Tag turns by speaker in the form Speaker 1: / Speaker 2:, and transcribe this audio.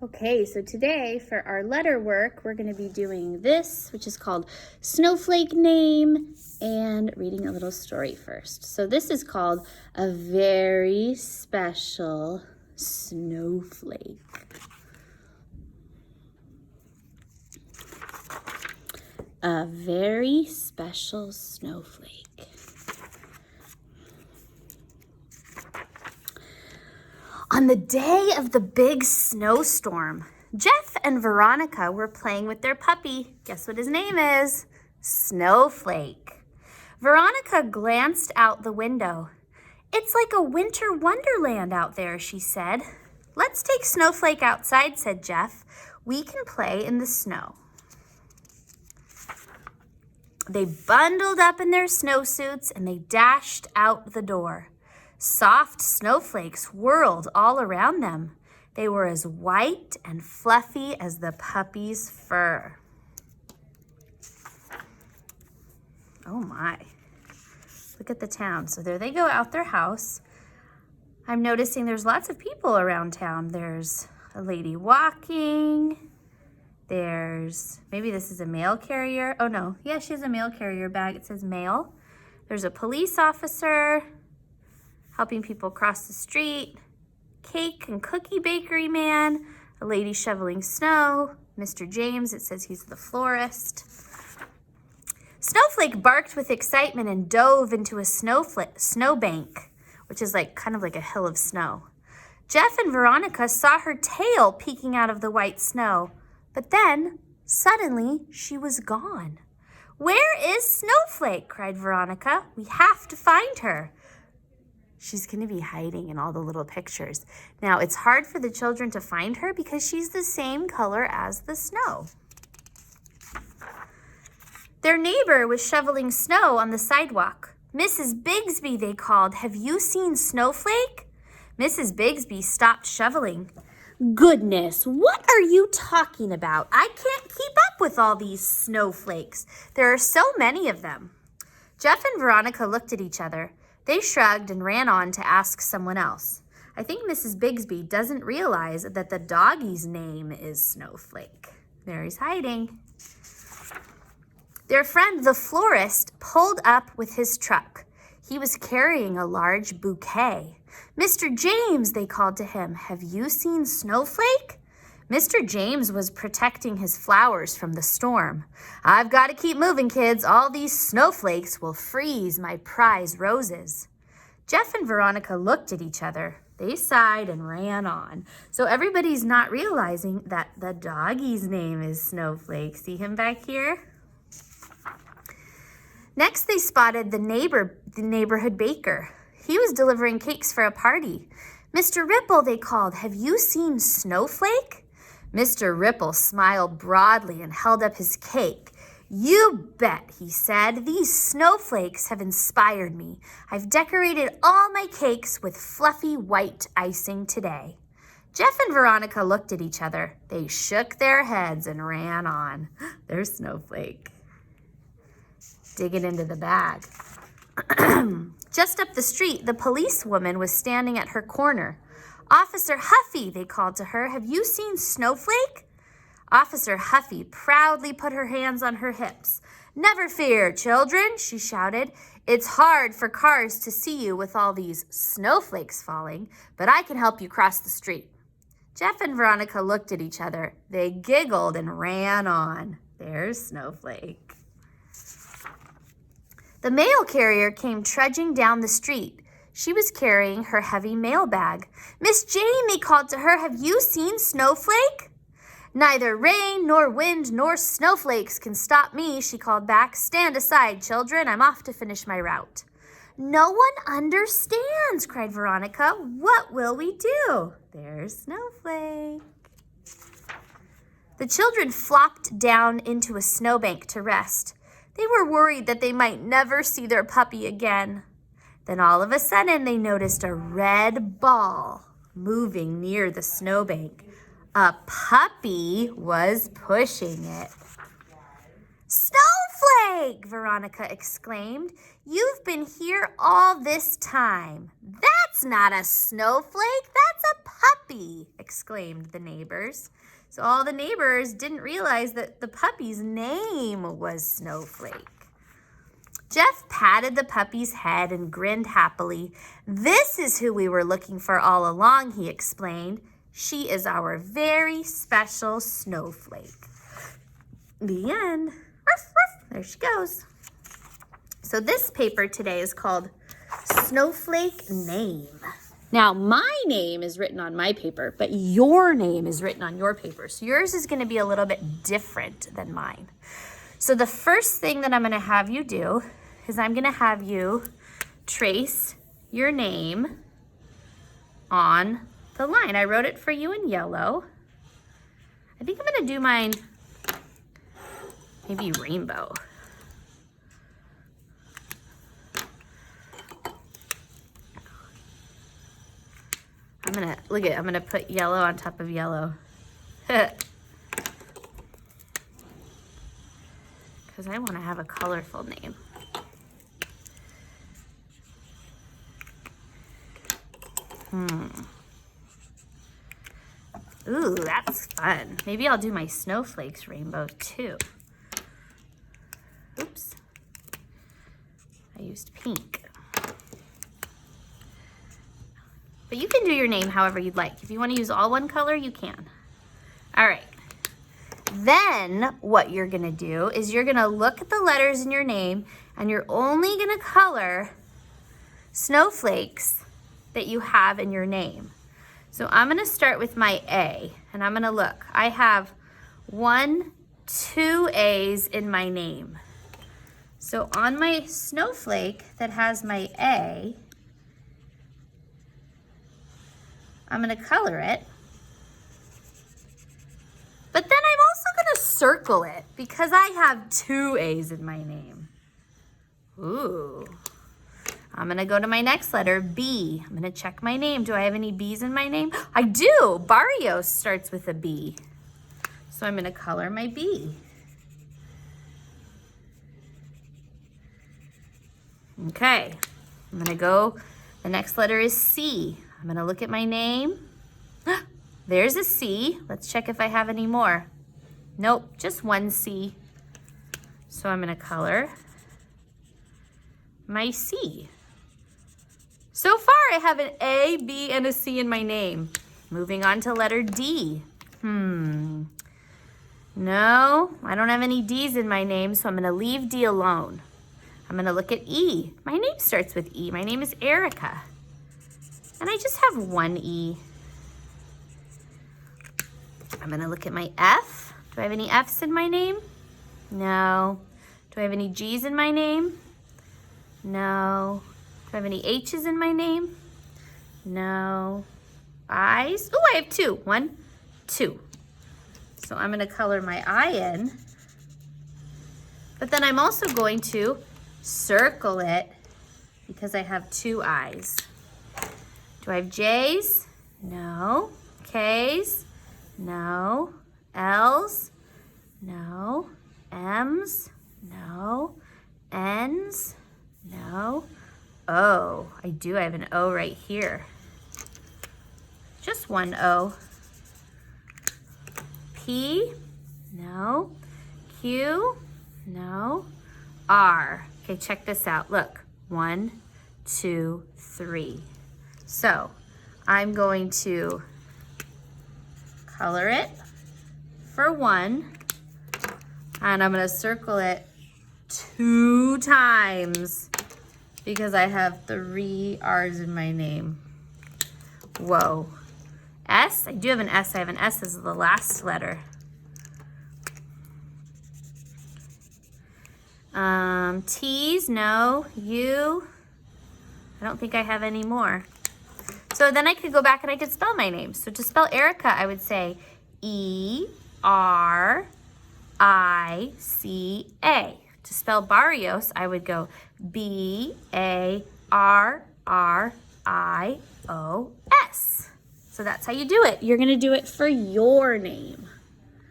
Speaker 1: Okay, so today for our letter work, we're going to be doing this, which is called Snowflake Name, and reading a little story first. So this is called A Very Special Snowflake. A very special snowflake. On the day of the big snowstorm, Jeff and Veronica were playing with their puppy. Guess what his name is? Snowflake. Veronica glanced out the window. "It's like a winter wonderland out there," she said. "Let's take Snowflake outside," said Jeff. "We can play in the snow." They bundled up in their snowsuits and they dashed out the door. Soft snowflakes whirled all around them. They were as white and fluffy as the puppy's fur. Oh my. Look at the town. So there they go out their house. I'm noticing there's lots of people around town. There's a lady walking. Maybe this is a mail carrier. Oh no, yeah, she has a mail carrier bag. It says mail. There's a police officer helping people cross the street, cake and cookie bakery man, a lady shoveling snow, Mr. James, it says he's the florist. Snowflake barked with excitement and dove into a snowbank, which is kind of like a hill of snow. Jeff and Veronica saw her tail peeking out of the white snow, but then suddenly she was gone. "Where is Snowflake?" cried Veronica. "We have to find her." She's going to be hiding in all the little pictures. Now, it's hard for the children to find her because she's the same color as the snow. Their neighbor was shoveling snow on the sidewalk. "Mrs. Bigsby," they called, "have you seen Snowflake?" Mrs. Bigsby stopped shoveling. "Goodness, what are you talking about? I can't keep up with all these snowflakes. There are so many of them." Jeff and Veronica looked at each other. They shrugged and ran on to ask someone else. I think Mrs. Bigsby doesn't realize that the doggy's name is Snowflake. There he's hiding. Their friend, the florist, pulled up with his truck. He was carrying a large bouquet. "Mr. James," they called to him, "have you seen Snowflake?" Mr. James was protecting his flowers from the storm. "I've got to keep moving, kids. All these snowflakes will freeze my prize roses." Jeff and Veronica looked at each other. They sighed and ran on. So everybody's not realizing that the doggy's name is Snowflake. See him back here? Next, they spotted the neighborhood baker. He was delivering cakes for a party. "Mr. Ripple," they called, "have you seen Snowflake?" Mr. Ripple smiled broadly and held up his cake. "You bet," he said. "These snowflakes have inspired me. I've decorated all my cakes with fluffy white icing today." Jeff and Veronica looked at each other. They shook their heads and ran on. There's Snowflake. Digging into the bag. Just up the street, the policewoman was standing at her corner. "Officer Huffy," they called to her, "have you seen Snowflake?" Officer Huffy proudly put her hands on her hips. "Never fear, children," she shouted. "It's hard for cars to see you with all these snowflakes falling, but I can help you cross the street." Jeff and Veronica looked at each other. They giggled and ran on. There's Snowflake. The mail carrier came trudging down the street. She was carrying her heavy mail bag. "Miss Jane," they called to her, "have you seen Snowflake?" "Neither rain nor wind nor snowflakes can stop me," she called back. "Stand aside, children. I'm off to finish my route." "No one understands," cried Veronica. "What will we do?" There's Snowflake. The children flopped down into a snowbank to rest. They were worried that they might never see their puppy again. Then all of a sudden, they noticed a red ball moving near the snowbank. A puppy was pushing it. "Snowflake!" Veronica exclaimed. "You've been here all this time." "That's not a snowflake, that's a puppy," puppy, exclaimed the neighbors. So all the neighbors didn't realize that the puppy's name was Snowflake. Jeff patted the puppy's head and grinned happily. This is who we were looking for all along, he explained. She is our very special Snowflake. The end. Ruff, ruff. There she goes. So this paper today is called Snowflake Name. Now, my name is written on my paper, but your name is written on your paper. So yours is going to be a little bit different than mine. So the first thing that I'm going to have you do is I'm going to have you trace your name on the line. I wrote it for you in yellow. I think I'm going to do mine maybe rainbow. I'm gonna put yellow on top of yellow. Because I want to have a colorful name. Ooh, that's fun. Maybe I'll do my snowflakes rainbow too. Oops. I used pink. But you can do your name however you'd like. If you want to use all one color, you can. All right. Then what you're going to do is you're going to look at the letters in your name and you're only going to color snowflakes that you have in your name. So I'm going to start with my A and I'm going to look. I have 2 A's in my name. So on my snowflake that has my A, I'm going to color it. But then I'm also going to circle it because I have 2 A's in my name. Ooh. I'm going to go to my next letter, B. I'm going to check my name. Do I have any B's in my name? I do. Barrios starts with a B. So I'm going to color my B. Okay. I'm going to go, the next letter is C. I'm going to look at my name. There's a C. Let's check if I have any more. Nope, just 1 C. So I'm going to color my C. So far, I have an A, B, and a C in my name. Moving on to letter D. No, I don't have any D's in my name, so I'm going to leave D alone. I'm going to look at E. My name starts with E. My name is Erica. And I just have 1 E. I'm going to look at my F. Do I have any F's in my name? No. Do I have any G's in my name? No. Do I have any H's in my name? No. I's? Oh, I have 2. 1, 2. So I'm going to color my I in. But then I'm also going to circle it because I have 2 I's. Do I have J's? No. K's? No. L's? No. M's? No. N's? No. O. I do. I have an O right here. Just 1 O. P? No. Q? No. R. Okay, check this out. Look. 1, 2, 3. So I'm going to color it for 1, and I'm going to circle it 2 times because I have 3 R's in my name. Whoa. S? I do have an S. I have an S as the last letter. T's? No. U? I don't think I have any more. So then I could go back and I could spell my name. So to spell Erica, I would say E-R-I-C-A. To spell Barrios, I would go B-A-R-R-I-O-S. So that's how you do it. You're going to do it for your name.